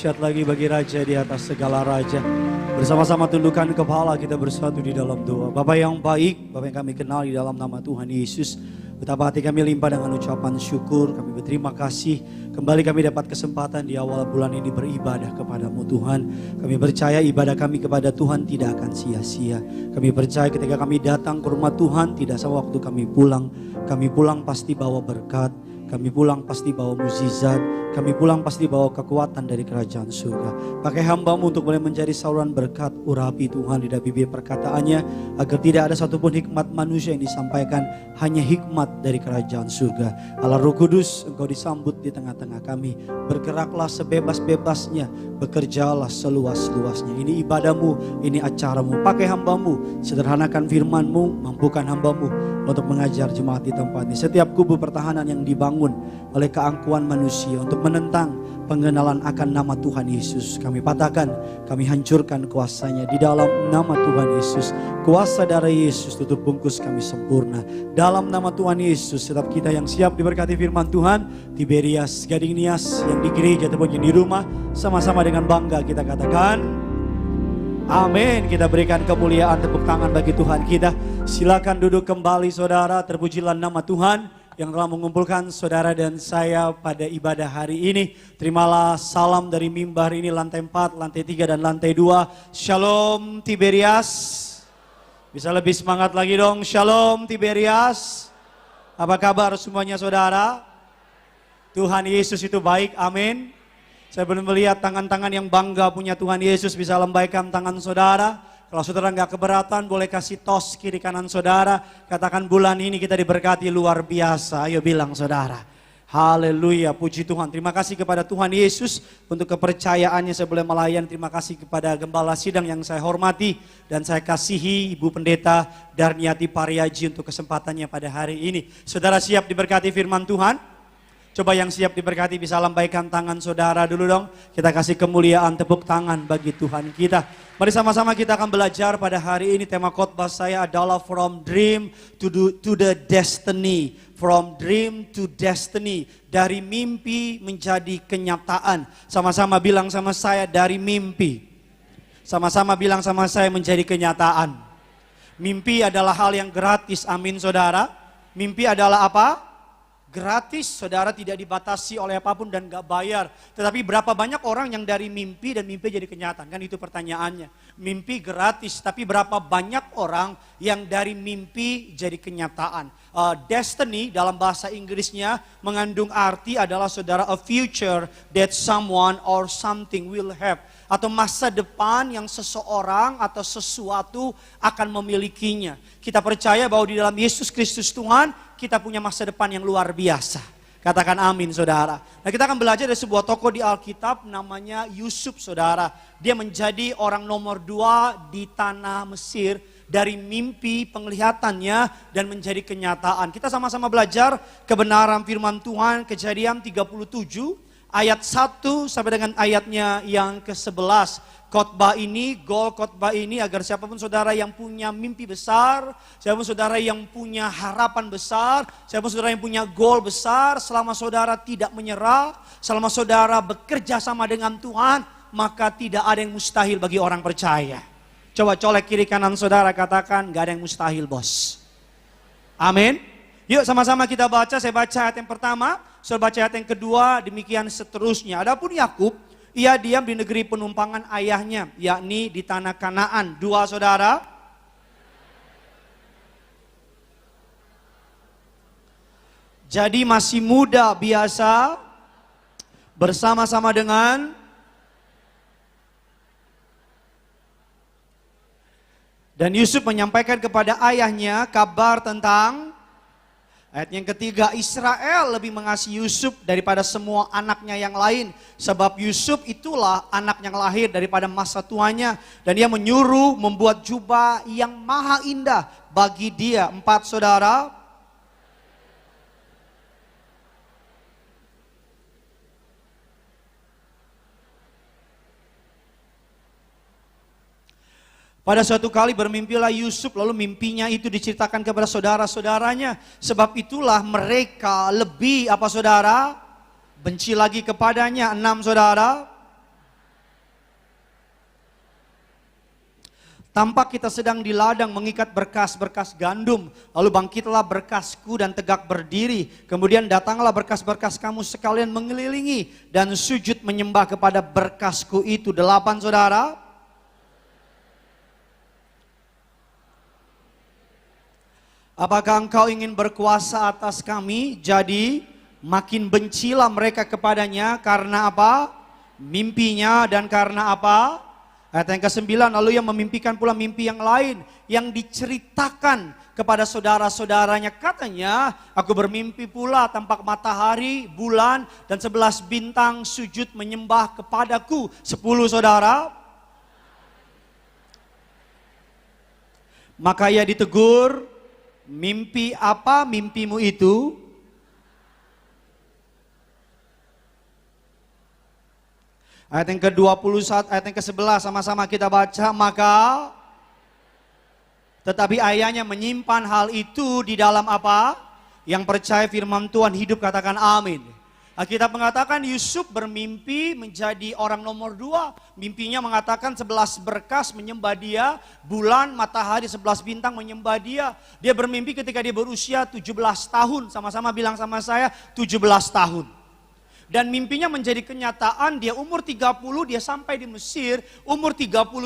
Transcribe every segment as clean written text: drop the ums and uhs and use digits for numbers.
dahsyat lagi bagi Raja di atas segala Raja. Bersama-sama tundukkan kepala, kita bersatu di dalam doa. Bapa yang baik, Bapa yang kami kenal di dalam nama Tuhan Yesus. Betapa hati kami limpah dengan ucapan syukur. Kami berterima kasih. Kembali kami dapat kesempatan di awal bulan ini beribadah kepadamu Tuhan. Kami percaya ibadah kami kepada Tuhan tidak akan sia-sia. Kami percaya ketika kami datang ke rumah Tuhan, tidak sewaktu kami pulang. Kami pulang pasti bawa berkat. Kami pulang pasti bawa mukjizat. Kami pulang pasti bawa kekuatan dari kerajaan surga. Pakai hamba-Mu untuk boleh menjadi saluran berkat. Urapi Tuhan di dalam bibir perkataannya, agar tidak ada satupun hikmat manusia yang disampaikan, hanya hikmat dari kerajaan surga. Allah Roh Kudus, Engkau disambut di tengah-tengah kami. Bergeraklah sebebas-bebasnya, bekerjalah seluas-luasnya. Ini ibadah-Mu, ini acara-Mu. Pakai hamba-Mu, sederhanakan firman-Mu, mampukan hamba-Mu untuk mengajar jemaat di tempat ini. Setiap kubu pertahanan yang dibangun oleh keangkuhan manusia untuk menentang pengenalan akan nama Tuhan Yesus, kami patahkan, kami hancurkan kuasanya di dalam nama Tuhan Yesus. Kuasa darah Yesus tutup bungkus kami sempurna. Dalam nama Tuhan Yesus, setiap kita yang siap diberkati firman Tuhan, Tiberias, Gading Nias, yang di gereja ataupun yang di rumah, sama-sama dengan bangga kita katakan amin. Kita berikan kemuliaan, tepuk tangan bagi Tuhan kita. Silakan duduk kembali saudara. Terpujilah nama Tuhan yang telah mengumpulkan saudara dan saya pada ibadah hari ini. Terimalah salam dari mimbar ini, lantai 4, lantai 3 dan lantai 2. Shalom Tiberias. Bisa lebih semangat lagi dong. Shalom Tiberias. Apa kabar semuanya saudara? Tuhan Yesus itu baik, amin. Saya belum melihat tangan-tangan yang bangga punya Tuhan Yesus bisa lambaikan tangan saudara. Kalau saudara nggak keberatan, boleh kasih tos kiri kanan saudara. Katakan bulan ini kita diberkati luar biasa. Ayo bilang saudara. Haleluya, puji Tuhan. Terima kasih kepada Tuhan Yesus untuk kepercayaannya saya boleh melayani. Terima kasih kepada Gembala Sidang yang saya hormati dan saya kasihi Ibu Pendeta Darniati Pariaji untuk kesempatannya pada hari ini. Saudara siap diberkati firman Tuhan? Coba yang siap diberkati bisa lambaikan tangan saudara dulu dong. Kita kasih kemuliaan, tepuk tangan bagi Tuhan kita. Mari sama-sama kita akan belajar pada hari ini. Tema khotbah saya adalah From Dream to the Destiny. From Dream to Destiny. Dari mimpi menjadi kenyataan. Sama-sama bilang sama saya, dari mimpi. Sama-sama bilang sama saya, menjadi kenyataan. Mimpi adalah hal yang gratis, amin saudara. Mimpi adalah apa? Gratis, saudara, tidak dibatasi oleh apapun dan gak bayar. Tetapi berapa banyak orang yang dari mimpi dan mimpi jadi kenyataan? Kan itu pertanyaannya. Mimpi gratis, tapi berapa banyak orang yang dari mimpi jadi kenyataan? Destiny dalam bahasa Inggrisnya mengandung arti adalah saudara, a future that someone or something will have. Atau masa depan yang seseorang atau sesuatu akan memilikinya. Kita percaya bahwa di dalam Yesus Kristus Tuhan, kita punya masa depan yang luar biasa. Katakan amin saudara. Nah kita akan belajar dari sebuah tokoh di Alkitab namanya Yusuf saudara. Dia menjadi orang nomor 2 di tanah Mesir. Dari mimpi penglihatannya dan menjadi kenyataan. Kita sama-sama belajar kebenaran firman Tuhan. Kejadian 37. Ayat 1 sampai dengan ayatnya yang ke-11. Khotbah ini, goal khotbah ini agar siapapun saudara yang punya mimpi besar, siapapun saudara yang punya harapan besar, siapapun saudara yang punya goal besar, selama saudara tidak menyerah, selama saudara bekerja sama dengan Tuhan, maka tidak ada yang mustahil bagi orang percaya. Coba colek kiri kanan saudara, katakan gak ada yang mustahil bos. Amin. Yuk sama-sama kita baca, saya baca ayat yang pertama. Saya baca ayat yang kedua, demikian seterusnya. Adapun Yakub, ia diam di negeri penumpangan ayahnya, yakni di tanah Kanaan. 2 saudara. Jadi masih muda biasa, bersama-sama dengan dan Yusuf menyampaikan kepada ayahnya kabar tentang. Ayat yang ketiga, Israel lebih mengasihi Yusuf daripada semua anaknya yang lain. Sebab Yusuf itulah anak yang lahir daripada masa tuanya. Dan dia menyuruh membuat jubah yang maha indah bagi dia. 4 saudara. Pada suatu kali bermimpilah Yusuf, lalu mimpinya itu diceritakan kepada saudara-saudaranya. Sebab itulah mereka lebih, apa saudara? Benci lagi kepadanya. 6 saudara. Tampak kita sedang di ladang mengikat berkas-berkas gandum. Lalu bangkitlah berkasku dan tegak berdiri. Kemudian datanglah berkas-berkas kamu sekalian mengelilingi. Dan sujud menyembah kepada berkasku itu. 8 saudara. Apakah engkau ingin berkuasa atas kami? Jadi makin bencilah mereka kepadanya karena apa? Mimpinya dan karena apa? Ayat yang ke-9, lalu ia memimpikan pula mimpi yang lain yang diceritakan kepada saudara-saudaranya. Katanya, aku bermimpi pula tampak matahari, bulan, dan 11 bintang sujud menyembah kepadaku. 10 saudara. Maka ia ditegur, mimpi apa mimpimu itu? Ayat yang ke-21, ayat yang ke-11 sama-sama kita baca. Maka tetapi ayahnya menyimpan hal itu di dalam apa? Yang percaya firman Tuhan hidup, katakan amin. Alkitab mengatakan Yusuf bermimpi menjadi orang nomor 2. Mimpinya mengatakan 11 berkas menyembah dia, bulan, matahari, 11 bintang menyembah dia. Dia bermimpi ketika dia berusia 17 tahun. Sama-sama bilang sama saya, 17 tahun. Dan mimpinya menjadi kenyataan, dia umur 30 dia sampai di Mesir, umur 39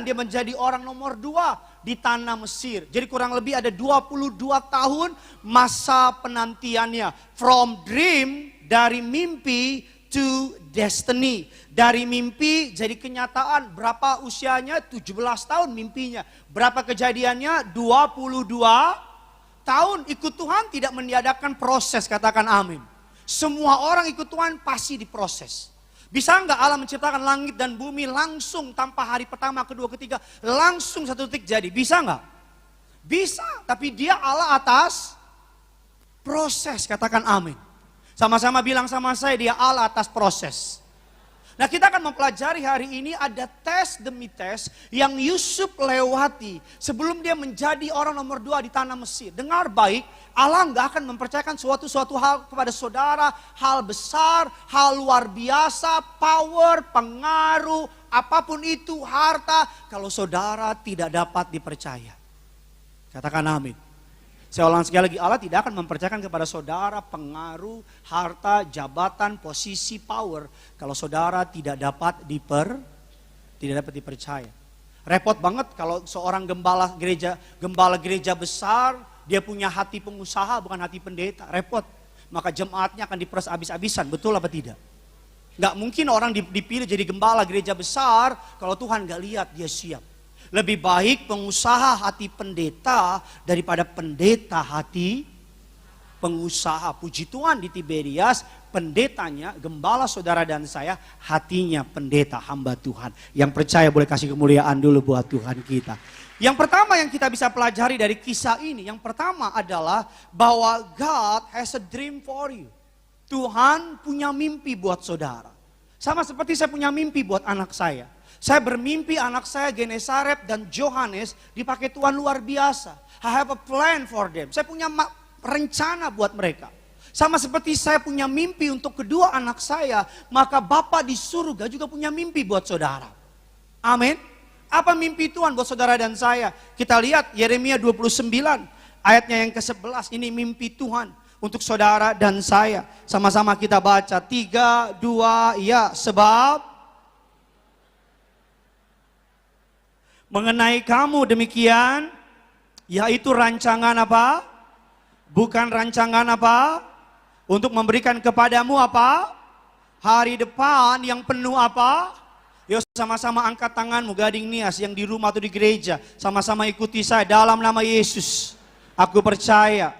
dia menjadi orang nomor 2 di tanah Mesir. Jadi kurang lebih ada 22 tahun masa penantiannya. From dream, dari mimpi to destiny. Dari mimpi jadi kenyataan. Berapa usianya? 17 tahun mimpinya. Berapa kejadiannya? 22 tahun. Ikut Tuhan tidak meniadakan proses, katakan amin. Semua orang ikut Tuhan pasti diproses. Bisa enggak Allah menciptakan langit dan bumi langsung tanpa hari pertama, kedua, ketiga, langsung 1 detik jadi? Bisa enggak? Bisa, tapi dia Allah atas proses, katakan amin. Sama-sama bilang sama saya, dia Allah atas proses. Nah, kita akan mempelajari hari ini ada tes demi tes yang Yusuf lewati sebelum dia menjadi orang nomor 2 di tanah Mesir. Dengar baik, Allah nggak akan mempercayakan suatu hal kepada saudara, hal besar, hal luar biasa, power, pengaruh, apapun itu, harta, kalau saudara tidak dapat dipercaya. Katakan amin. Saya ulang sekali lagi, Allah tidak akan mempercayakan kepada saudara pengaruh, harta, jabatan, posisi, power kalau saudara tidak dapat dipercaya. Repot banget kalau seorang gembala gereja besar, dia punya hati pengusaha bukan hati pendeta. Repot. Maka jemaatnya akan diperas habis-habisan, betul apa tidak? Gak mungkin orang dipilih jadi gembala gereja besar kalau Tuhan gak lihat dia siap. Lebih baik pengusaha hati pendeta daripada pendeta hati pengusaha. Puji Tuhan di Tiberias, pendetanya, gembala saudara dan saya, hatinya pendeta hamba Tuhan. Yang percaya boleh kasih kemuliaan dulu buat Tuhan kita. Yang pertama yang kita bisa pelajari dari kisah ini, yang pertama adalah bahwa God has a dream for you. Tuhan punya mimpi buat saudara. Sama seperti saya punya mimpi buat anak saya. Saya bermimpi anak saya Genesaret dan Johannes dipakai Tuhan luar biasa. I have a plan for them. Saya punya rencana buat mereka. Sama seperti saya punya mimpi untuk kedua anak saya, maka Bapa di surga juga punya mimpi buat saudara. Amin. Apa mimpi Tuhan buat saudara dan saya? Kita lihat Yeremia 29 ayatnya yang ke-11. Ini mimpi Tuhan untuk saudara dan saya. Sama-sama kita baca. 3, 2, ya. Sebab mengenai kamu demikian, yaitu rancangan apa? Bukan rancangan apa? Untuk memberikan kepadamu apa? Hari depan yang penuh apa? Yuk sama-sama angkat tanganmu Gading Nias yang di rumah atau di gereja. Sama-sama ikuti saya dalam nama Yesus. Aku percaya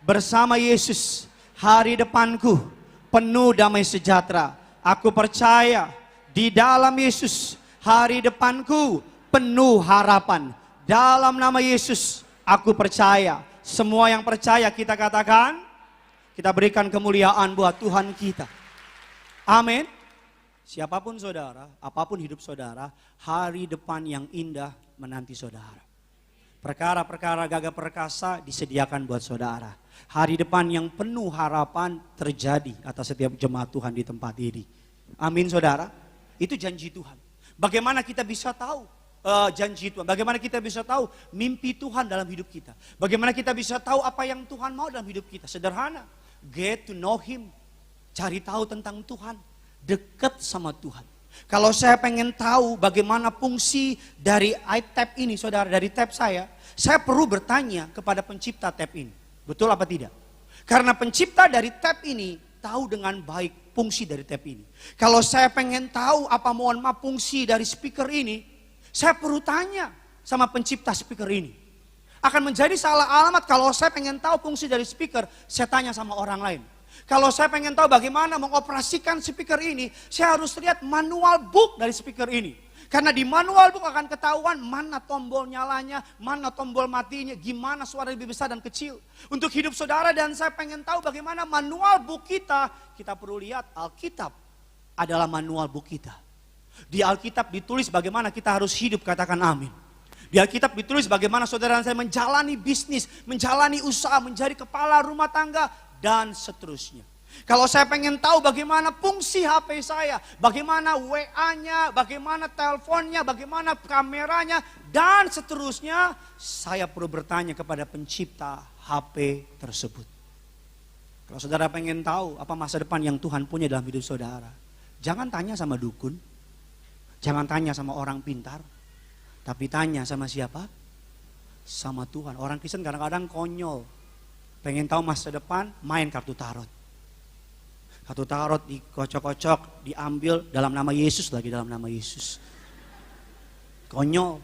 bersama Yesus hari depanku penuh damai sejahtera. Aku percaya di dalam Yesus hari depanku penuh harapan. Dalam nama Yesus, aku percaya. Semua yang percaya kita katakan, kita berikan kemuliaan buat Tuhan kita. Amin. Siapapun saudara, apapun hidup saudara, hari depan yang indah menanti saudara. Perkara-perkara gagah perkasa disediakan buat saudara. Hari depan yang penuh harapan terjadi atas setiap jemaat Tuhan di tempat ini. Amin saudara. Itu janji Tuhan. Bagaimana kita bisa tahu? janji Tuhan? Bagaimana kita bisa tahu mimpi Tuhan dalam hidup kita? Bagaimana kita bisa tahu apa yang Tuhan mau dalam hidup kita? Sederhana, get to know Him. Cari tahu tentang Tuhan, dekat sama Tuhan. Kalau saya pengen tahu bagaimana fungsi dari iTap ini, saudara, dari tab saya perlu bertanya kepada pencipta tab ini. Betul apa tidak? Karena pencipta dari tab ini tahu dengan baik fungsi dari tab ini. Kalau saya pengen tahu apa mohon maaf fungsi dari speaker ini, saya perlu tanya sama pencipta speaker ini. Akan menjadi salah alamat kalau saya pengen tahu fungsi dari speaker, saya tanya sama orang lain. Kalau saya pengen tahu bagaimana mengoperasikan speaker ini, saya harus lihat manual book dari speaker ini. Karena di manual book akan ketahuan mana tombol nyalanya, mana tombol matinya, gimana suara lebih besar dan kecil. Untuk hidup saudara dan saya pengen tahu bagaimana manual book kita perlu lihat Alkitab adalah manual book kita. Di Alkitab ditulis bagaimana kita harus hidup, katakan amin. Di Alkitab ditulis bagaimana saudara dan saya menjalani bisnis, menjalani usaha, menjadi kepala rumah tangga, dan seterusnya. Kalau saya pengen tahu bagaimana fungsi HP saya, bagaimana WA-nya, bagaimana teleponnya, bagaimana kameranya, dan seterusnya, saya perlu bertanya kepada pencipta HP tersebut. Kalau saudara pengen tahu apa masa depan yang Tuhan punya dalam hidup saudara, jangan tanya sama dukun, jangan tanya sama orang pintar, tapi tanya sama siapa? Sama Tuhan. Orang Kristen kadang-kadang konyol, pengen tahu masa depan, main kartu tarot. Kartu tarot dikocok-kocok, diambil dalam nama Yesus, lagi dalam nama Yesus. Konyol.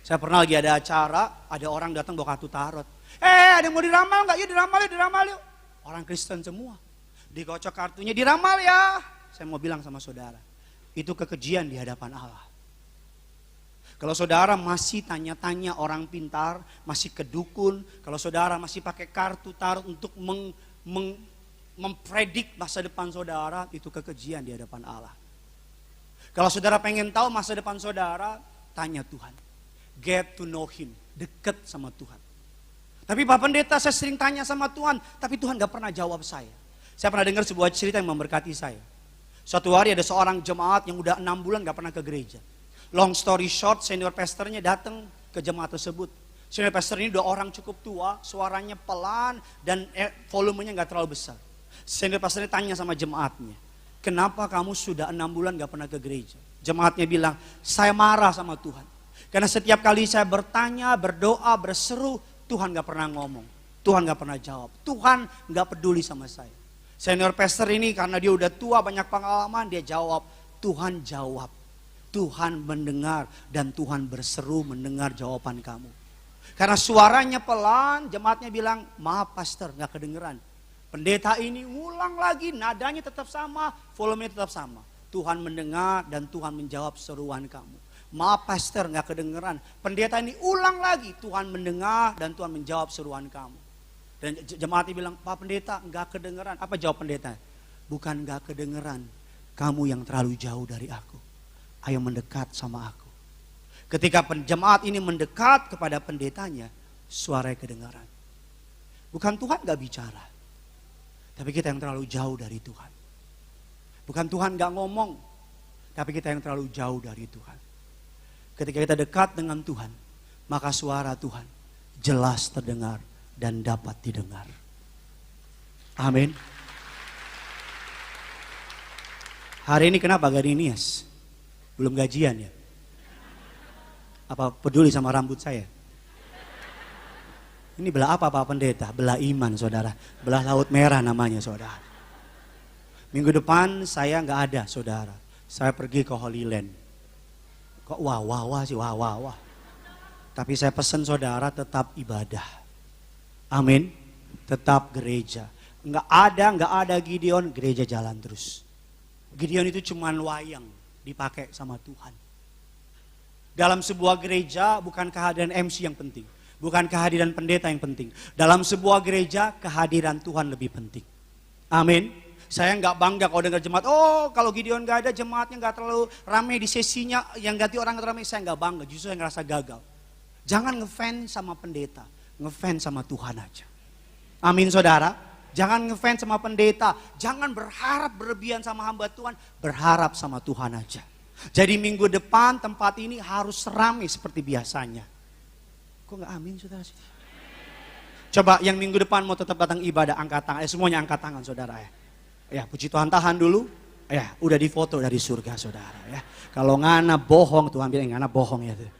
Saya pernah lagi ada acara, ada orang datang bawa kartu tarot. Ada yang mau diramal nggak? Yuk diramal yuk. Orang Kristen semua. Dikocok kartunya, diramal ya. Saya mau bilang sama saudara, itu kekejian di hadapan Allah. Kalau saudara masih tanya-tanya orang pintar, masih ke dukun, kalau saudara masih pakai kartu tarot untuk mempredik masa depan saudara, itu kekejian di hadapan Allah. Kalau saudara pengen tahu masa depan saudara, tanya Tuhan. Get to know Him, dekat sama Tuhan. Tapi Pak Pendeta, saya sering tanya sama Tuhan, tapi Tuhan gak pernah jawab saya. Saya pernah dengar sebuah cerita yang memberkati saya. Suatu hari ada seorang jemaat yang udah 6 bulan gak pernah ke gereja. Long story short, senior pastornya datang ke jemaat tersebut. Senior pastor ini udah orang cukup tua, suaranya pelan dan volumenya gak terlalu besar. Senior pastornya tanya sama jemaatnya, kenapa kamu sudah 6 bulan gak pernah ke gereja? Jemaatnya bilang, saya marah sama Tuhan. Karena setiap kali saya bertanya, berdoa, berseru, Tuhan gak pernah ngomong. Tuhan gak pernah jawab. Tuhan gak peduli sama saya. Senior pastor ini karena dia udah tua, banyak pengalaman, dia jawab, Tuhan jawab. Tuhan mendengar dan Tuhan berseru mendengar jawaban kamu. Karena suaranya pelan, jemaatnya bilang, maaf pastor gak kedengeran. Pendeta ini ulang lagi, nadanya tetap sama, volumenya tetap sama. Tuhan mendengar dan Tuhan menjawab seruan kamu. Maaf pastor gak kedengeran. Pendeta ini ulang lagi, Tuhan mendengar dan Tuhan menjawab seruan kamu. Dan jemaatnya bilang, Pak Pendeta gak kedengeran. Apa jawab pendeta? Bukan gak kedengeran, kamu yang terlalu jauh dari aku. Ayo mendekat sama aku. Ketika jemaat ini mendekat kepada pendetanya, suaranya kedengaran. Bukan Tuhan gak bicara, tapi kita yang terlalu jauh dari Tuhan. Bukan Tuhan gak ngomong, tapi kita yang terlalu jauh dari Tuhan. Ketika kita dekat dengan Tuhan, maka suara Tuhan jelas terdengar dan dapat didengar. Amin. Hari ini kenapa gak ada Nias? Belum gajian ya? Apa peduli sama rambut saya? Ini belah apa Pak Pendeta? Belah iman saudara. Belah laut merah namanya saudara. Minggu depan saya gak ada saudara. Saya pergi ke Holy Land. Kok wah sih wah. Tapi saya pesan saudara tetap ibadah. Amin. Tetap gereja. Gak ada Gideon, gereja jalan terus. Gideon itu cuman wayang dipakai sama Tuhan. Dalam sebuah gereja bukan kehadiran MC yang penting. Bukan kehadiran pendeta yang penting. Dalam sebuah gereja kehadiran Tuhan lebih penting. Amin. Saya nggak bangga kalau dengar jemaat, kalau Gideon nggak ada jemaatnya nggak terlalu ramai di sesinya, yang ganti orang nggak ramai, saya nggak bangga, justru saya ngerasa gagal. Jangan ngefans sama pendeta, ngefans sama Tuhan aja. Amin saudara. Jangan ngefans sama pendeta, jangan berharap berlebihan sama hamba Tuhan, berharap sama Tuhan aja. Jadi minggu depan tempat ini harus ramai seperti biasanya. Kok nggak amin saudara? Coba yang minggu depan mau tetap datang ibadah, angkat tangan. Semuanya angkat tangan saudara ya. Ya puji Tuhan, tahan dulu. Ya udah difoto dari surga saudara ya. Kalau ngana bohong, Tuhan bilang ngana bohong ya tuh.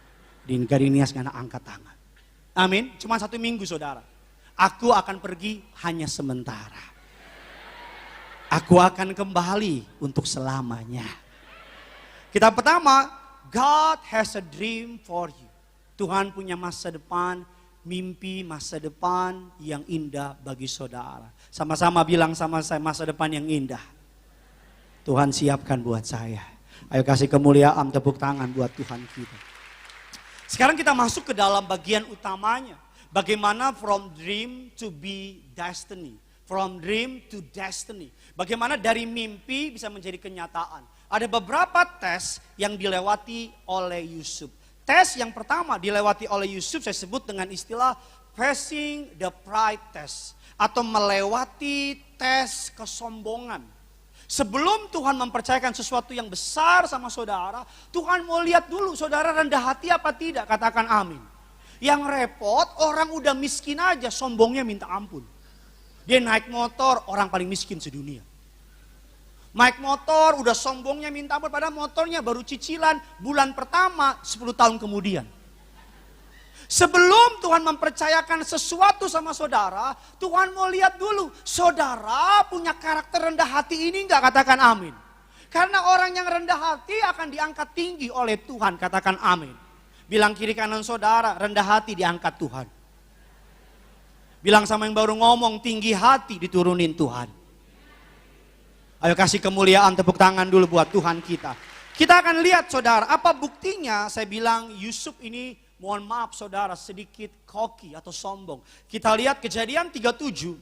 Di Garinias ngana angkat tangan. Amin. Cuma 1 minggu saudara. Aku akan pergi hanya sementara. Aku akan kembali untuk selamanya. Kita pertama, God has a dream for you. Tuhan punya masa depan, mimpi masa depan yang indah bagi saudara. Sama-sama bilang sama saya, masa depan yang indah Tuhan siapkan buat saya. Ayo kasih kemuliaan, tepuk tangan buat Tuhan kita. Sekarang kita masuk ke dalam bagian utamanya. Bagaimana from dream to be destiny. From dream to destiny. Bagaimana dari mimpi bisa menjadi kenyataan. Ada beberapa tes yang dilewati oleh Yusuf. Tes yang pertama dilewati oleh Yusuf saya sebut dengan istilah passing the pride test. Atau melewati tes kesombongan. Sebelum Tuhan mempercayakan sesuatu yang besar sama saudara, Tuhan mau lihat dulu saudara rendah hati apa tidak, katakan amin. Yang repot orang udah miskin aja sombongnya minta ampun. Dia naik motor orang paling miskin sedunia. Naik motor udah sombongnya minta ampun, padahal motornya baru cicilan bulan pertama 10 tahun kemudian. Sebelum Tuhan mempercayakan sesuatu sama saudara, Tuhan mau lihat dulu, saudara punya karakter rendah hati ini enggak, katakan amin. Karena orang yang rendah hati akan diangkat tinggi oleh Tuhan, katakan amin. Bilang kiri kanan saudara, rendah hati diangkat Tuhan. Bilang sama yang baru ngomong, tinggi hati diturunin Tuhan. Ayo kasih kemuliaan, tepuk tangan dulu buat Tuhan kita. Kita akan lihat saudara, apa buktinya saya bilang Yusuf ini, mohon maaf saudara, sedikit koki atau sombong. Kita lihat Kejadian 37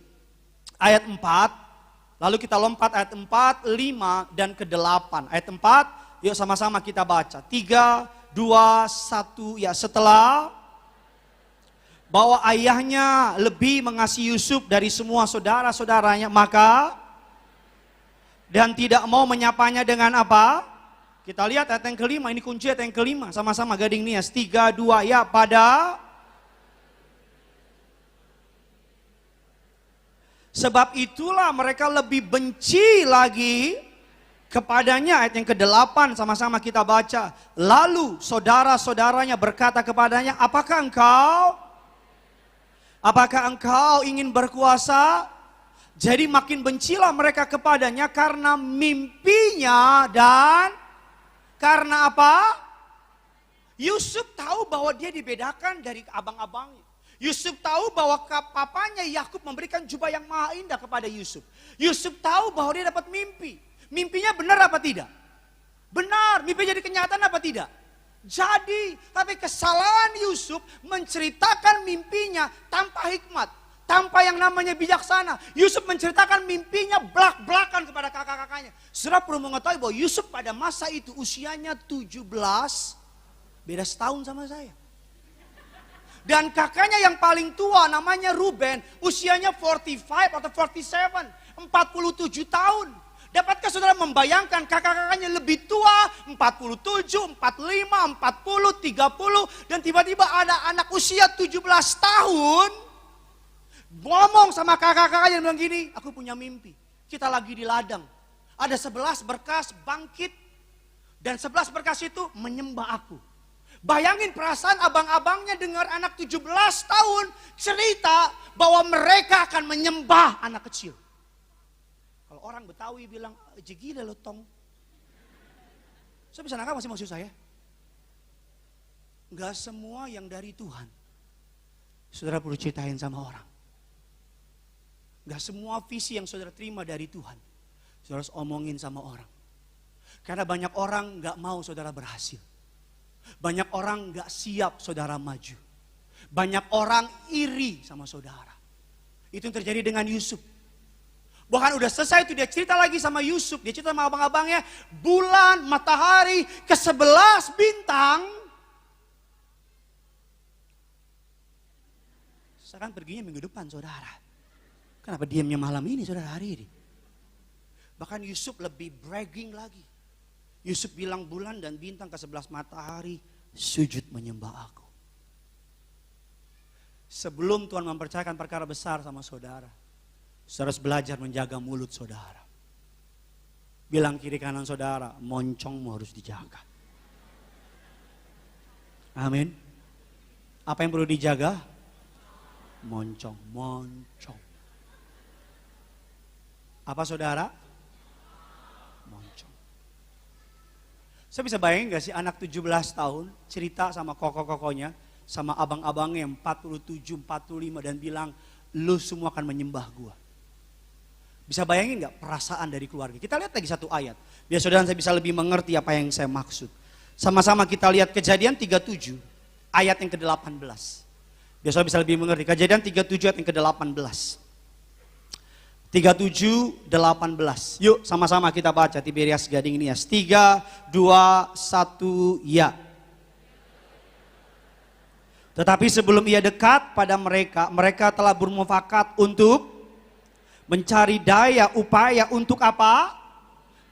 ayat 4, lalu kita lompat ayat 4, 5 dan ke-8. Ayat 4, yuk sama-sama kita baca. 3, 2, 1, ya setelah bahwa ayahnya lebih mengasihi Yusuf dari semua saudara-saudaranya, maka dan tidak mau menyapanya dengan apa? Kita lihat ayat yang kelima, ini kunci ayat yang kelima. Sama-sama Gading Nias, 3, 2, ya pada. Sebab itulah mereka lebih benci lagi kepadanya. Ayat yang ke-8 sama-sama kita baca. Lalu saudara-saudaranya berkata kepadanya, apakah engkau ingin berkuasa? Jadi makin bencilah mereka kepadanya karena mimpinya dan karena apa? Yusuf tahu bahwa dia dibedakan dari abang-abangnya. Yusuf tahu bahwa papanya Yakub memberikan jubah yang maha indah kepada Yusuf. Yusuf tahu bahwa dia dapat mimpi. Mimpinya benar apa tidak? Benar. Mimpi jadi kenyataan apa tidak? Jadi, tapi kesalahan Yusuf menceritakan mimpinya tanpa hikmat. Tanpa yang namanya bijaksana. Yusuf menceritakan mimpinya belak-belakan kepada kakak-kakaknya. Saudara perlu mengetahui bahwa Yusuf pada masa itu usianya 17. Beda setahun sama saya. Dan kakaknya yang paling tua namanya Ruben. Usianya 45 atau 47. 47 tahun. Dapatkah saudara membayangkan kakak-kakaknya lebih tua, 47, 45, 40, 30. Dan tiba-tiba ada anak usia 17 tahun. Ngomong sama kakak-kakaknya bilang gini, aku punya mimpi. Kita lagi di ladang. Ada 11 berkas bangkit. Dan 11 berkas itu menyembah aku. Bayangin perasaan abang-abangnya dengar anak 17 tahun cerita bahwa mereka akan menyembah anak kecil. Kalau orang Betawi bilang, gila lo tong. Saya bisa nangkap masih maksud saya? Gak semua yang dari Tuhan. Saudara perlu ceritain sama orang. Gak semua visi yang saudara terima dari Tuhan saudara harus omongin sama orang. Karena banyak orang gak mau saudara berhasil. Banyak orang gak siap saudara maju. Banyak orang iri sama saudara. Itu yang terjadi dengan Yusuf. Bahkan udah selesai itu dia cerita lagi sama Yusuf. Dia cerita sama abang-abangnya. Bulan, matahari, ke-11 bintang. Sekarang perginya minggu depan saudara. Kenapa diamnya malam ini saudara hari ini? Bahkan Yusuf lebih bragging lagi. Yusuf bilang bulan dan bintang ke-11 matahari sujud menyembah aku. Sebelum Tuhan mempercayakan perkara besar sama saudara, saudara harus belajar menjaga mulut saudara. Bilang kiri kanan saudara, moncongmu harus dijaga. Amin. Apa yang perlu dijaga? Moncong. Apa saudara? Moncong. Saya bisa bayangin gak sih anak 17 tahun cerita sama koko-kokonya, sama abang-abangnya yang 47, 45 dan bilang, lu semua akan menyembah gua. Bisa bayangin gak perasaan dari keluarga? Kita lihat lagi satu ayat, biar saudara saya bisa lebih mengerti apa yang saya maksud. Sama-sama kita lihat Kejadian 37 ayat yang ke-18. Biar saudara bisa lebih mengerti. Kejadian 37 ayat yang ke-18. 37, 18. Yuk sama-sama kita baca Tiberias Gading Nias. 3, 2, 1, ya. Tetapi sebelum ia dekat pada mereka, mereka telah bermufakat untuk mencari daya upaya untuk apa?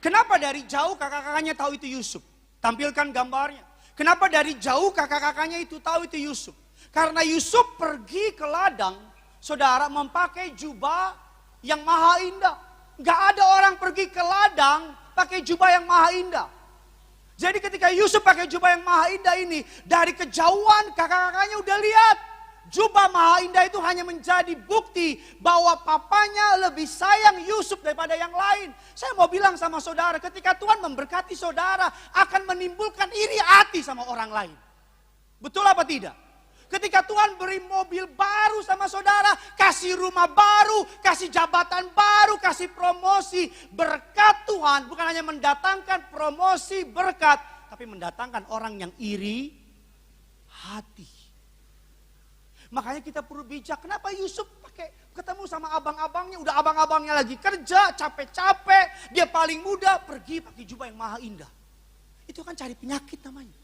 Kenapa dari jauh kakak-kakaknya tahu itu Yusuf? Tampilkan gambarnya. Kenapa dari jauh kakak-kakaknya itu tahu itu Yusuf? Karena Yusuf pergi ke ladang, saudara, memakai jubah yang maha indah. Gak ada orang pergi ke ladang pakai jubah yang maha indah. Jadi ketika Yusuf pakai jubah yang maha indah ini, dari kejauhan kakak-kakaknya udah lihat. Jubah maha indah itu hanya menjadi bukti bahwa papanya lebih sayang Yusuf daripada yang lain. Saya mau bilang sama saudara, ketika Tuhan memberkati saudara akan menimbulkan iri hati sama orang lain. Betul apa tidak? Ketika Tuhan beri mobil baru sama saudara, kasih rumah baru, kasih jabatan baru, kasih promosi, berkat Tuhan bukan hanya mendatangkan promosi berkat, tapi mendatangkan orang yang iri hati. Makanya kita perlu bijak. Kenapa Yusuf pakai ketemu sama abang-abangnya, udah abang-abangnya lagi kerja, capek-capek, dia paling muda, pergi pakai jubah yang maha indah. Itu kan cari penyakit namanya.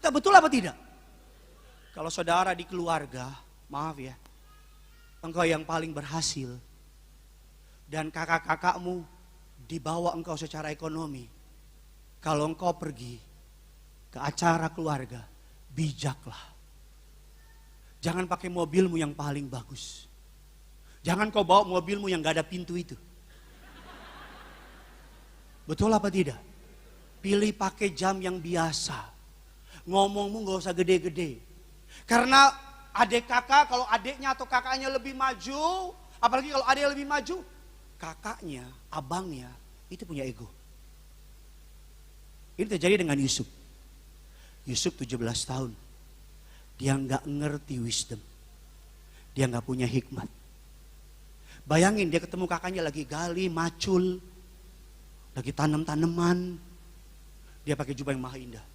Tak betul apa tidak? Kalau saudara di keluarga, maaf ya, engkau yang paling berhasil dan kakak-kakakmu di bawah engkau secara ekonomi. Kalau engkau pergi ke acara keluarga, bijaklah. Jangan pakai mobilmu yang paling bagus. Jangan kau bawa mobilmu yang gak ada pintu itu. Betul apa tidak? Pilih pakai jam yang biasa. Ngomongmu gak usah gede-gede. Karena adik kakak, kalau adiknya atau kakaknya lebih maju, apalagi kalau adik lebih maju, kakaknya, abangnya, itu punya ego. Ini terjadi dengan Yusuf. Yusuf 17 tahun. Dia nggak ngerti wisdom. Dia nggak punya hikmat. Bayangin dia ketemu kakaknya lagi gali, macul, lagi tanam-tanaman. Dia pakai jubah yang maha indah.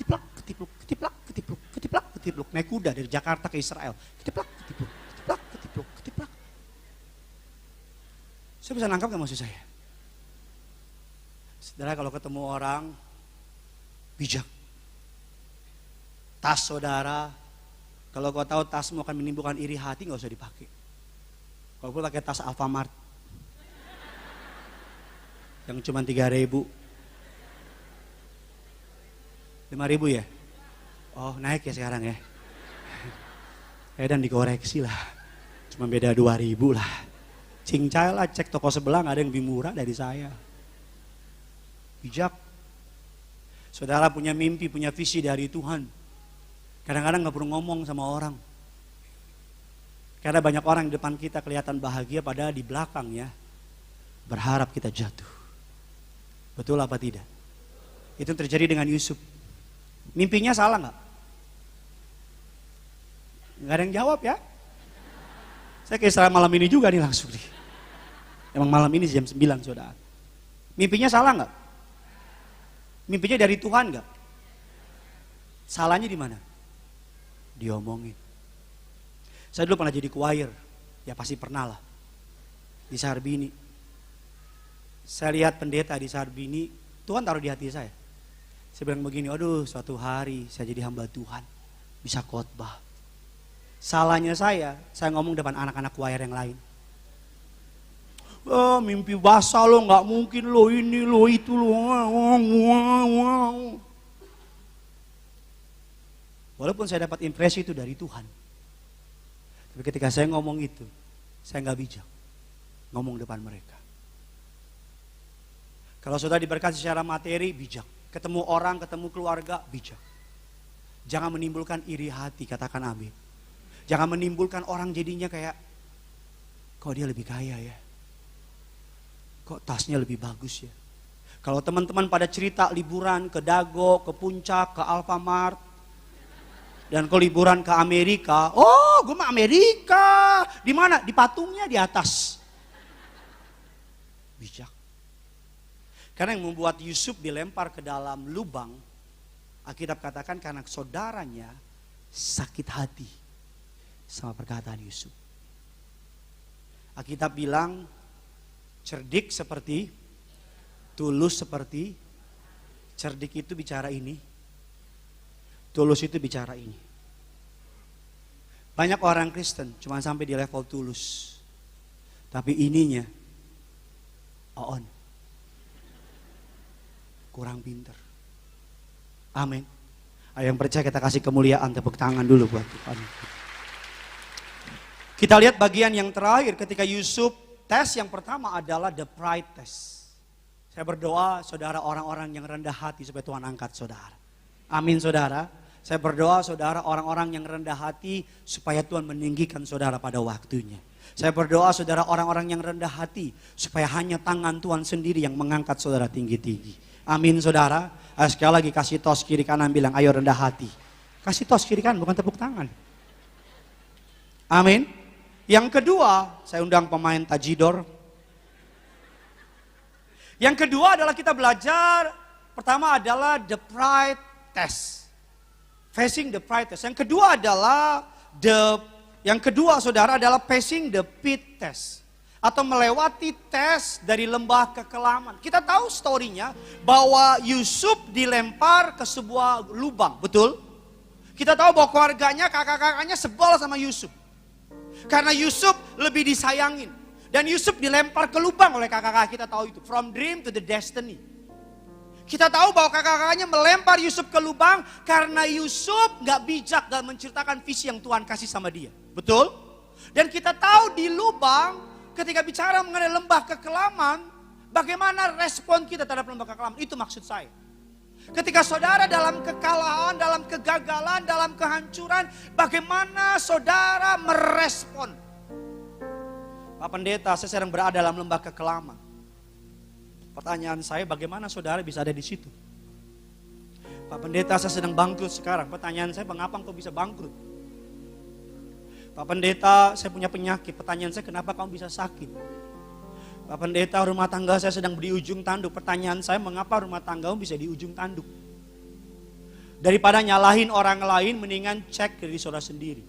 Ketiplak, ketipluk, ketiplak, ketipluk, ketiplak, ketipluk. Naik kuda dari Jakarta ke Israel. Ketiplak, ketipluk, ketiplak, ketipluk, ketiplak. Saya bisa nangkap gak maksud saya? Saudara kalau ketemu orang, bijak. Tas saudara, kalau kau tahu tasmu akan menimbulkan iri hati, gak usah dipakai. Kalau gue pakai tas Alfamart yang cuma 3.000, 5.000 ya? Oh naik ya sekarang ya? Dan dikoreksi lah, cuma beda 2.000 lah. Cincai lah, cek toko sebelah gak ada yang lebih murah dari saya. Bijak. Saudara punya mimpi, punya visi dari Tuhan. Kadang-kadang gak perlu ngomong sama orang. Karena banyak orang di depan kita kelihatan bahagia, padahal di belakangnya berharap kita jatuh. Betul apa tidak? Itu terjadi dengan Yusuf. Mimpinya salah gak? Gak ada yang jawab ya? Saya ke Israel malam ini juga nih langsung nih. Emang malam ini jam 9 saudara. Mimpinya salah gak? Mimpinya dari Tuhan gak? Salahnya di mana? Diomongin. Saya dulu pernah jadi choir, ya pasti pernah lah. Di Sarbini. Saya lihat pendeta di Sarbini, Tuhan taruh di hati saya. Saya bilang begini, aduh suatu hari saya jadi hamba Tuhan, bisa khotbah. Salahnya saya ngomong depan anak-anak choir yang lain. Mimpi basah lo, nggak mungkin lo ini lo itu lo. Walaupun saya dapat impresi itu dari Tuhan. Tapi ketika saya ngomong itu, saya nggak bijak ngomong depan mereka. Kalau saudara diberkati secara materi, bijak. Ketemu orang, ketemu keluarga, bijak. Jangan menimbulkan iri hati, katakan amin. Jangan menimbulkan orang jadinya kayak, kok dia lebih kaya ya? Kok tasnya lebih bagus ya? Kalau teman-teman pada cerita liburan ke Dago, ke Puncak, ke Alfamart, dan ke liburan ke Amerika, oh gue mah Amerika. Di mana? Di patungnya di atas. Bijak. Karena yang membuat Yusuf dilempar ke dalam lubang, Alkitab katakan karena saudaranya sakit hati sama perkataan Yusuf. Alkitab bilang cerdik seperti, tulus seperti, cerdik itu bicara ini, tulus itu bicara ini. Banyak orang Kristen cuma sampai di level tulus, tapi ininya on, kurang pinter. Amin. Ayo yang percaya kita kasih kemuliaan, tepuk tangan dulu buat Tuhan. Kita lihat bagian yang terakhir ketika Yusuf tes yang pertama adalah the pride test. Saya berdoa saudara orang-orang yang rendah hati supaya Tuhan angkat saudara. Amin saudara. Saya berdoa saudara orang-orang yang rendah hati supaya Tuhan meninggikan saudara pada waktunya. Saya berdoa saudara orang-orang yang rendah hati supaya hanya tangan Tuhan sendiri yang mengangkat saudara tinggi-tinggi. Amin saudara. Sekali lagi kasih tos kiri kanan bilang ayo rendah hati. Kasih tos kiri kanan bukan tepuk tangan. Amin. Yang kedua saya undang pemain Tajidor. Yang kedua adalah kita belajar. Pertama adalah the pride test. Facing the pride test. Yang kedua adalah saudara adalah facing the pit test. Atau melewati tes dari lembah kekelaman. Kita tahu story-nya bahwa Yusuf dilempar ke sebuah lubang, betul? Kita tahu bahwa keluarganya, kakak-kakaknya sebel sama Yusuf. Karena Yusuf lebih disayangin. Dan Yusuf dilempar ke lubang oleh kakak-kakak, kita tahu itu. From dream to the destiny. Kita tahu bahwa kakak-kakaknya melempar Yusuf ke lubang karena Yusuf gak bijak dalam menceritakan visi yang Tuhan kasih sama dia. Betul? Dan kita tahu di lubang ketika bicara mengenai lembah kekelaman, bagaimana respon kita terhadap lembah kekelaman? Itu maksud saya. Ketika saudara dalam kekalahan, dalam kegagalan, dalam kehancuran, bagaimana saudara merespon? Pak Pendeta, saya sedang berada dalam lembah kekelaman. Pertanyaan saya, bagaimana saudara bisa ada di situ? Pak Pendeta, saya sedang bangkrut sekarang. Pertanyaan saya, mengapa engkau bisa bangkrut? Pak Pendeta, saya punya penyakit. Pertanyaan saya, kenapa kamu bisa sakit? Pak Pendeta, rumah tangga saya sedang di ujung tanduk. Pertanyaan saya, mengapa rumah tanggamu bisa di ujung tanduk? Daripada nyalahin orang lain, mendingan cek diri saudara sendiri.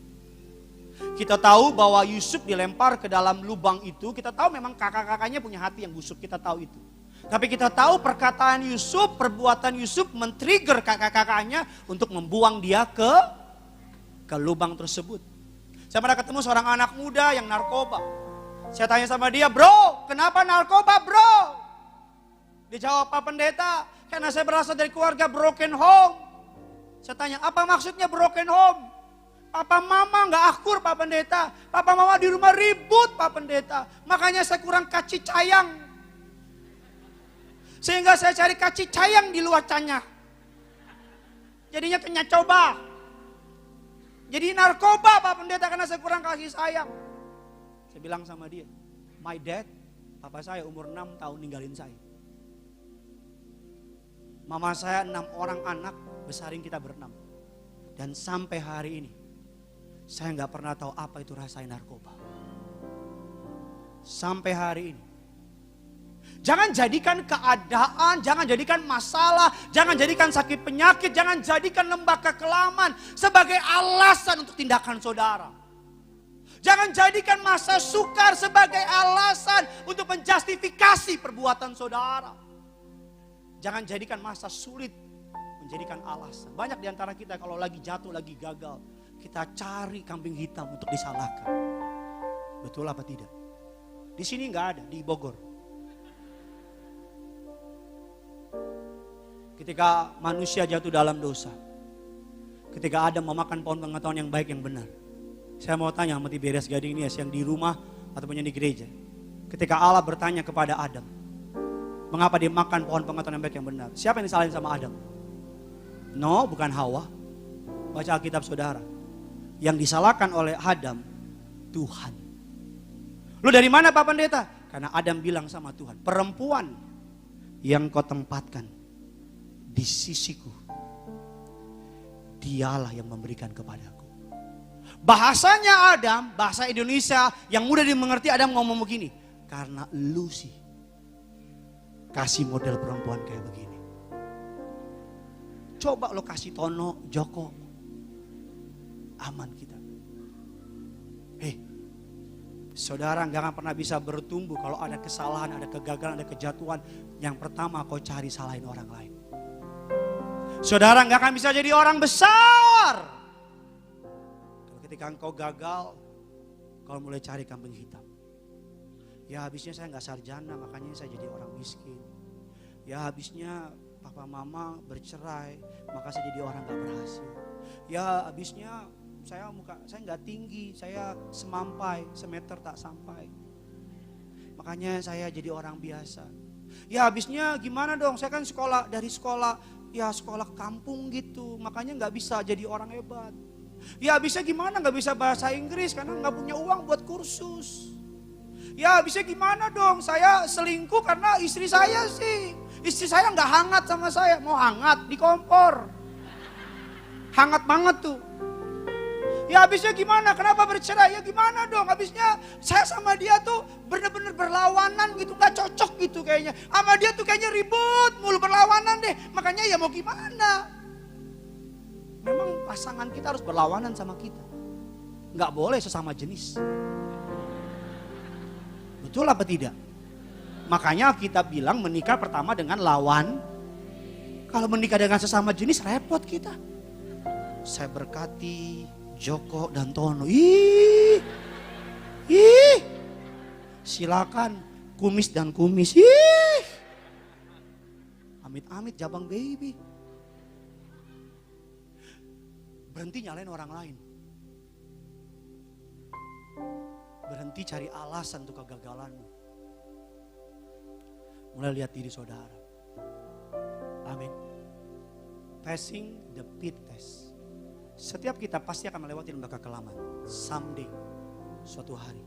Kita tahu bahwa Yusuf dilempar ke dalam lubang itu. Kita tahu memang kakak-kakaknya punya hati yang busuk. Kita tahu itu. Tapi kita tahu perkataan Yusuf, perbuatan Yusuf men-trigger kakak-kakaknya untuk membuang dia ke lubang tersebut. Saya pernah ketemu seorang anak muda yang narkoba. Saya tanya sama dia, bro, kenapa narkoba bro? Dia jawab, Pak Pendeta, karena saya berasal dari keluarga broken home. Saya tanya, apa maksudnya broken home? Papa mama gak akur Pak Pendeta. Papa mama di rumah ribut Pak Pendeta. Makanya saya kurang kasih sayang. Sehingga saya cari kasih sayang di luar sana. Jadinya kena coba. Jadi narkoba Pak Pendeta karena saya kurang kasih sayang. Saya bilang sama dia, my dad, papa saya umur 6 tahun ninggalin saya. Mama saya 6 orang anak, besarin kita berenam. Dan sampai hari ini, saya gak pernah tahu apa itu rasain narkoba. Sampai hari ini. Jangan jadikan keadaan, jangan jadikan masalah, jangan jadikan sakit penyakit, jangan jadikan lembah kekelaman sebagai alasan untuk tindakan saudara. Jangan jadikan masa sukar sebagai alasan untuk menjustifikasi perbuatan saudara. Jangan jadikan masa sulit menjadikan alasan. Banyak di antara kita kalau lagi jatuh, lagi gagal, kita cari kambing hitam untuk disalahkan. Betul apa tidak? Di sini nggak ada, di Bogor. Ketika manusia jatuh dalam dosa, ketika Adam memakan pohon pengetahuan yang baik yang benar. Saya mau tanya sama Tiberias Gading ini yang di rumah ataupun yang di gereja. Ketika Allah bertanya kepada Adam, mengapa dia makan pohon pengetahuan yang baik yang benar? Siapa yang disalahin sama Adam? No, bukan Hawa. Baca Alkitab saudara. Yang disalahkan oleh Adam, Tuhan. Lu dari mana Pak Pendeta? Karena Adam bilang sama Tuhan, perempuan yang kau tempatkan di sisiku, dialah yang memberikan kepadaku. Bahasanya Adam, bahasa Indonesia yang mudah dimengerti, Adam ngomong begini, karena lu sih kasih model perempuan kayak begini. Coba lo kasih Tono, Joko, aman kita. Saudara gak akan pernah bisa bertumbuh kalau ada kesalahan, ada kegagalan, ada kejatuhan. Yang pertama kau cari salahin orang lain. Saudara gak akan bisa jadi orang besar kalau ketika engkau gagal, kau mulai cari kambing hitam. Ya habisnya saya gak sarjana, makanya saya jadi orang miskin. Ya habisnya papa mama bercerai, maka saya jadi orang gak berhasil. Ya habisnya saya nggak tinggi, saya semampai, semeter tak sampai. Makanya saya jadi orang biasa. Ya habisnya gimana dong, saya kan dari sekolah kampung gitu, makanya nggak bisa jadi orang hebat. Ya habisnya gimana, nggak bisa bahasa Inggris karena nggak punya uang buat kursus. Ya habisnya gimana dong, saya selingkuh karena istri saya nggak hangat sama saya, mau hangat di kompor, hangat banget tuh. Ya habisnya gimana? Kenapa bercerai? Ya gimana dong? Habisnya saya sama dia tuh bener-bener berlawanan gitu. Gak cocok gitu kayaknya. Sama dia tuh kayaknya ribut mulu, berlawanan deh. Makanya ya mau gimana? Memang pasangan kita harus berlawanan sama kita. Gak boleh sesama jenis. Betul apa tidak? Makanya kita bilang menikah pertama dengan lawan. Kalau menikah dengan sesama jenis repot kita. Saya berkati Joko dan Tono. Ih. Silakan kumis dan kumis. Ih. Amit-amit jabang baby. Berhenti nyalain orang lain. Berhenti cari alasan untuk kegagalanmu. Mulai lihat diri saudara. Amin. Passing the pit test. Setiap kita pasti akan melewati lembah kekelaman. Someday, suatu hari.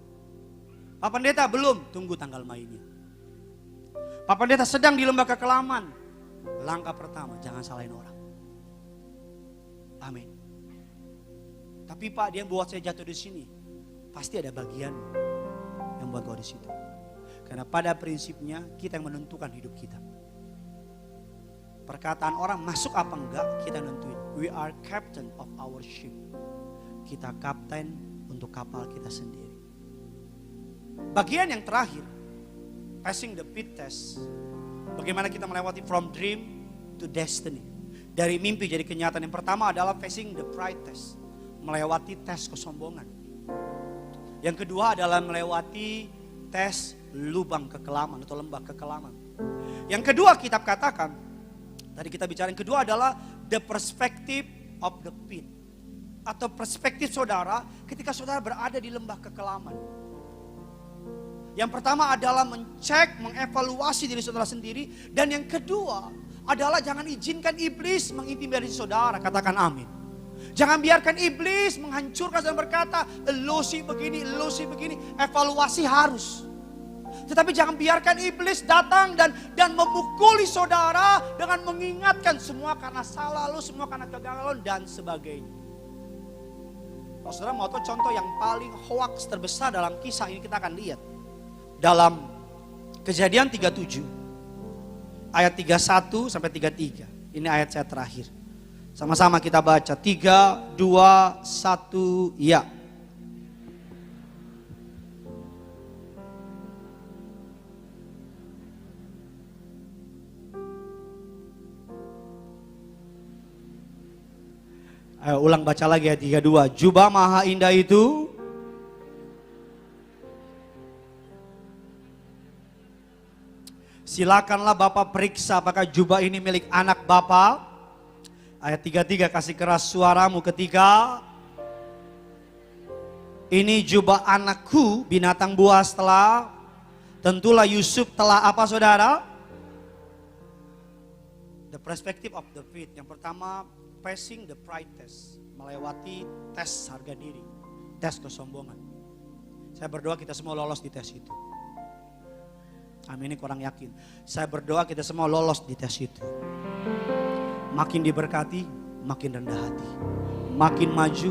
Pak Pendeta belum, tunggu tanggal mainnya. Pak Pendeta sedang di lembah kekelaman. Langkah pertama, jangan salahin orang. Amin. Tapi Pak, dia buat saya jatuh di sini. Pasti ada bagian yang buat kau di situ. Karena pada prinsipnya kita yang menentukan hidup kita. Perkataan orang masuk apa enggak kita nentuin. We are captain of our ship. Kita kapten untuk kapal kita sendiri. Bagian yang terakhir, passing the pit test. Bagaimana kita melewati from dream to destiny. Dari mimpi jadi kenyataan. Yang pertama adalah facing the pride test. Melewati tes kesombongan. Yang kedua adalah melewati tes lubang kekelaman atau lembah kekelaman. Yang kedua kitab katakan, tadi kita bicara yang kedua adalah the perspective of the pit. Atau perspektif saudara ketika saudara berada di lembah kekelaman. Yang pertama adalah mencek, mengevaluasi diri saudara sendiri. Dan yang kedua adalah jangan izinkan iblis mengintimidasi saudara. Katakan amin. Jangan biarkan iblis menghancurkan dan berkata, lo sih begini, lo sih begini. Evaluasi harus. Tetapi jangan biarkan iblis datang dan memukuli saudara dengan mengingatkan semua karena salah lu, semua karena kegagalan dan sebagainya. Kalau saudara mau tahu contoh yang paling hoax terbesar dalam kisah ini, kita akan lihat. Dalam Kejadian 37 ayat 31 sampai 33. Ini ayat saya terakhir. Sama-sama kita baca 3, 2, 1 ya. Ayo ulang baca lagi ayat 32. Jubah maha indah itu Silakanlah Bapak periksa apakah jubah ini milik anak Bapak. Ayat 33, kasih keras suaramu ketika ini jubah anakku, binatang buas telah, tentulah Yusuf telah apa saudara? The perspective of the faith. Yang pertama, passing the pride test. Melewati tes harga diri. Tes kesombongan. Saya berdoa kita semua lolos di tes itu. Amin, ini kurang yakin. Saya berdoa kita semua lolos di tes itu. Makin diberkati, makin rendah hati. Makin maju,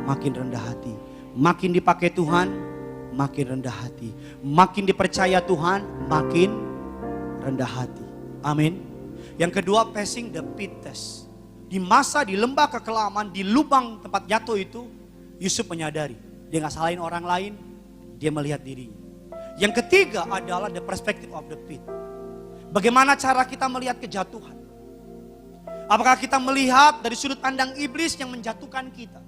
makin rendah hati. Makin dipakai Tuhan, makin rendah hati. Makin dipercaya Tuhan, makin rendah hati. Amin. Yang kedua, passing the pit test. Di masa di lembah kekelaman, di lubang tempat jatuh itu, Yusuf menyadari dia gak salahin orang lain, dia melihat dirinya. Yang ketiga adalah the perspective of the pit. Bagaimana cara kita melihat kejatuhan? Apakah kita melihat dari sudut pandang iblis yang menjatuhkan kita?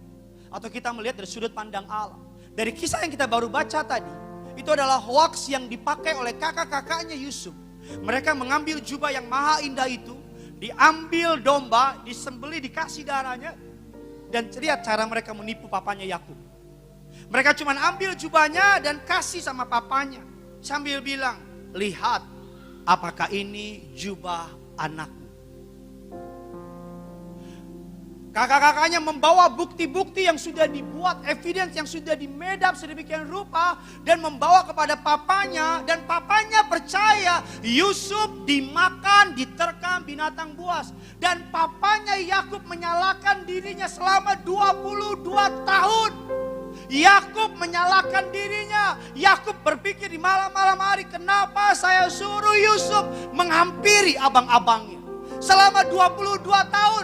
Atau kita melihat dari sudut pandang Allah? Dari kisah yang kita baru baca tadi, itu adalah hoaks yang dipakai oleh kakak-kakaknya Yusuf. Mereka mengambil jubah yang maha indah itu, diambil domba, disembelih, dikasih darahnya, dan lihat cara mereka menipu papanya Yakub. Mereka cuma ambil jubahnya dan kasih sama papanya, sambil bilang, lihat apakah ini jubah anakmu. Kakak-kakaknya membawa bukti-bukti yang sudah dibuat, evidence yang sudah dimedap sedemikian rupa, dan membawa kepada papanya, dan papanya percaya Yusuf dimakan, diterkam binatang buas. Dan papanya Yakub menyalahkan dirinya selama 22 tahun. Yakub menyalahkan dirinya. Yakub berpikir di malam-malam hari, kenapa saya suruh Yusuf menghampiri abang-abangnya. Selama 22 tahun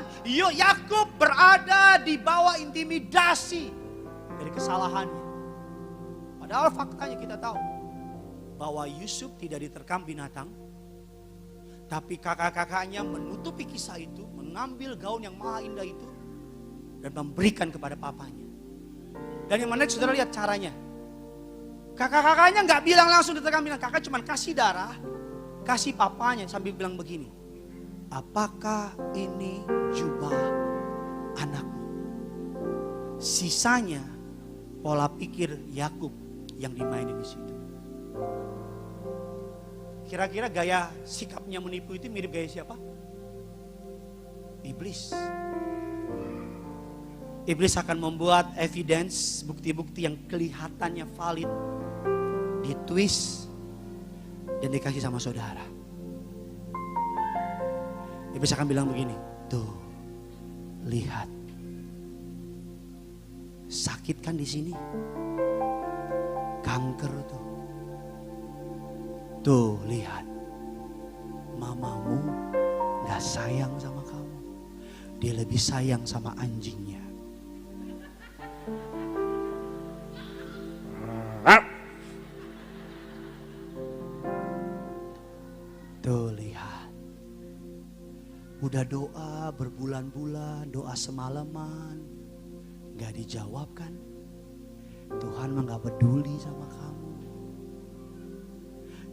Yakub berada di bawah intimidasi dari kesalahannya. Padahal faktanya kita tahu bahwa Yusuf tidak diterkam binatang, tapi kakak-kakaknya menutupi kisah itu, mengambil gaun yang maha indah itu dan memberikan kepada papanya. Dan yang menarik saudara lihat caranya. Kakak-kakaknya gak bilang langsung diterkam binatang, kakak cuma kasih darah, kasih papanya sambil bilang begini, apakah ini jubah anakmu? Sisanya pola pikir Yakub yang dimainin di situ. Kira-kira gaya sikapnya menipu itu mirip gaya siapa? Iblis. Iblis akan membuat evidence, bukti-bukti yang kelihatannya valid, ditwist dan dikasih sama saudara. Iblis akan bilang begini, tuh, lihat, sakit kan di sini, kanker tuh. Tuh, lihat, mamamu gak sayang sama kamu, dia lebih sayang sama anjingnya. Tuh, lihat. Udah doa berbulan-bulan, doa semalaman, gak dijawab kan? Tuhan mah gak peduli sama kamu.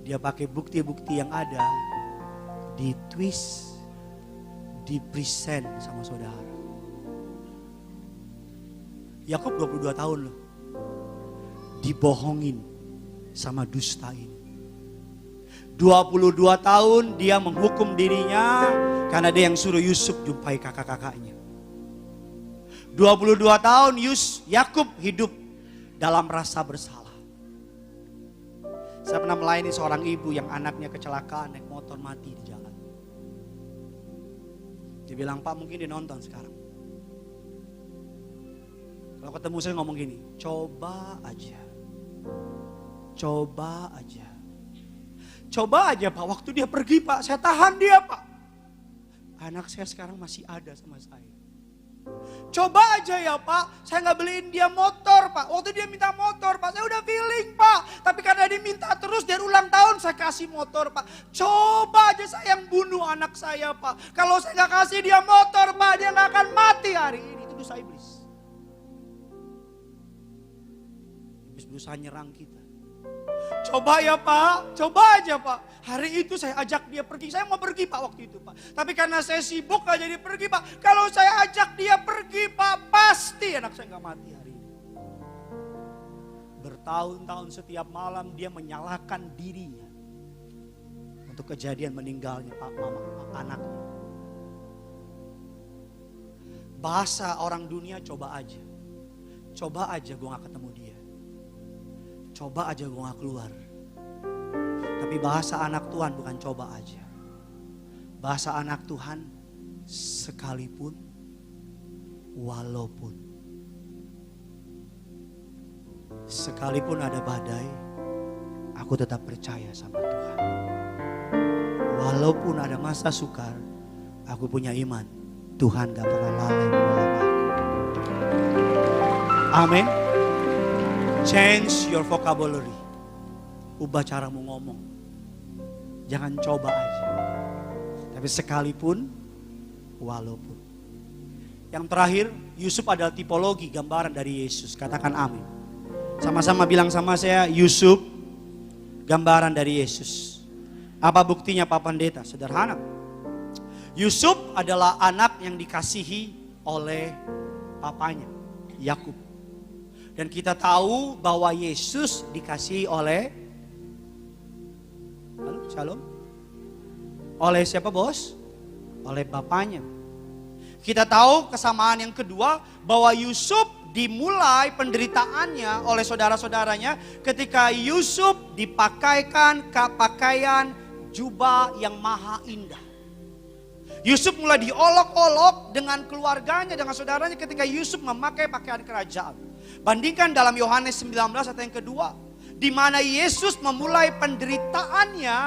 Dia pakai bukti-bukti yang ada, ditwist, dipresent sama saudara. Yakub 22 tahun loh, dibohongin sama dusta ini. 22 tahun dia menghukum dirinya karena dia yang suruh Yusuf jumpai kakak-kakaknya. 22 tahun Yakub hidup dalam rasa bersalah. Saya pernah melayani seorang ibu yang anaknya kecelakaan naik motor mati di jalan. Dia bilang, Pak mungkin dia nonton sekarang. Kalau ketemu saya ngomong gini, coba aja. Coba aja. Coba aja Pak, waktu dia pergi Pak, saya tahan dia Pak. Anak saya sekarang masih ada sama saya. Coba aja ya Pak, saya gak beliin dia motor Pak. Waktu dia minta motor Pak, saya udah feeling Pak. Tapi karena dia minta terus dari ulang tahun saya kasih motor Pak. Coba aja saya yang bunuh anak saya Pak. Kalau saya gak kasih dia motor Pak, dia gak akan mati hari ini. Itu dosa iblis. Iblis berusaha nyerang kita. Coba ya Pak, coba aja Pak. Hari itu saya ajak dia pergi, saya mau pergi Pak waktu itu Pak. Tapi karena saya sibuk gak jadi pergi Pak. Kalau saya ajak dia pergi Pak, pasti anak saya gak mati hari ini. Bertahun-tahun setiap malam dia menyalahkan dirinya untuk kejadian meninggalnya Pak Mama, anaknya. Bahasa orang dunia coba aja. Coba aja gue gak ketemu dia. Coba aja gue gak keluar. Tapi bahasa anak Tuhan bukan coba aja. Bahasa anak Tuhan sekalipun, walaupun. Sekalipun ada badai, aku tetap percaya sama Tuhan. Walaupun ada masa sukar, aku punya iman. Tuhan gak pernah lalai menolong aku. Amin. Change your vocabulary. Ubah caramu ngomong. Jangan coba aja. Tapi sekalipun, walaupun. Yang terakhir, Yusuf adalah tipologi gambaran dari Yesus. Katakan amin. Sama-sama bilang sama saya, Yusuf gambaran dari Yesus. Apa buktinya Pak Pendeta? Sederhana. Yusuf adalah anak yang dikasihi oleh papanya, Yakub. Dan kita tahu bahwa Yesus dikasihi oleh, halo, shalom, oleh siapa bos? Oleh bapaknya. Kita tahu kesamaan yang kedua bahwa Yusuf dimulai penderitaannya oleh saudara-saudaranya ketika Yusuf dipakaikan pakaian jubah yang maha indah. Yusuf mulai diolok-olok dengan keluarganya, dengan saudaranya ketika Yusuf memakai pakaian kerajaan. Bandingkan dalam Yohanes 19 ayat yang kedua, di mana Yesus memulai penderitaannya,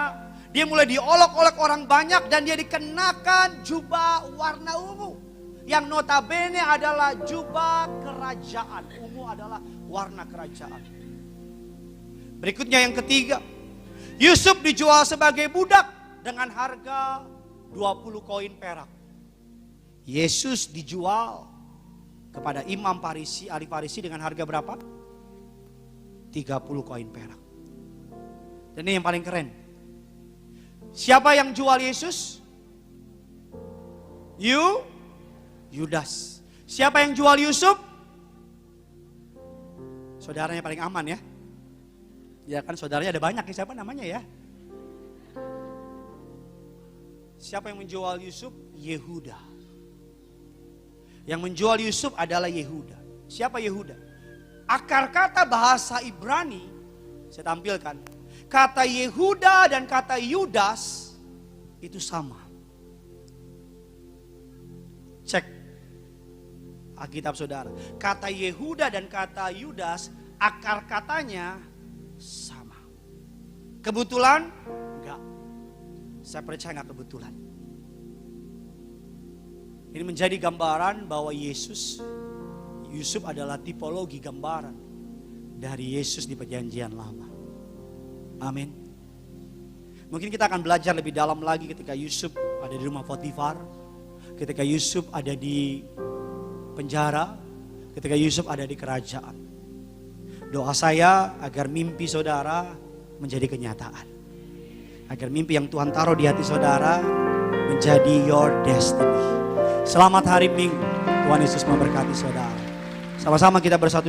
dia mulai diolok-olok orang banyak dan dia dikenakan jubah warna ungu. Yang notabene adalah jubah kerajaan. Ungu adalah warna kerajaan. Berikutnya yang ketiga, Yusuf dijual sebagai budak dengan harga 20 koin perak. Yesus dijual kepada imam Farisi, ahli Farisi dengan harga berapa? 30 koin perak. Dan ini yang paling keren. Siapa yang jual Yesus? Yudas. Siapa yang jual Yusuf? Saudaranya paling aman ya. Ya kan saudaranya ada banyak ya, siapa namanya ya? Siapa yang menjual Yusuf? Yehuda. Yang menjual Yusuf adalah Yehuda. Siapa Yehuda? Akar kata bahasa Ibrani, saya tampilkan. Kata Yehuda dan kata Yudas itu sama. Cek Alkitab saudara. Kata Yehuda dan kata Yudas, akar katanya sama. Kebetulan? Enggak. Saya percaya enggak kebetulan. Ini menjadi gambaran bahwa Yusuf adalah tipologi gambaran dari Yesus di perjanjian lama. Amin. Mungkin kita akan belajar lebih dalam lagi ketika Yusuf ada di rumah Potifar, ketika Yusuf ada di penjara, ketika Yusuf ada di kerajaan. Doa saya agar mimpi saudara menjadi kenyataan. Agar mimpi yang Tuhan taruh di hati saudara menjadi your destiny. Selamat hari Minggu. Tuhan Yesus memberkati saudara. Sama-sama kita bersatu.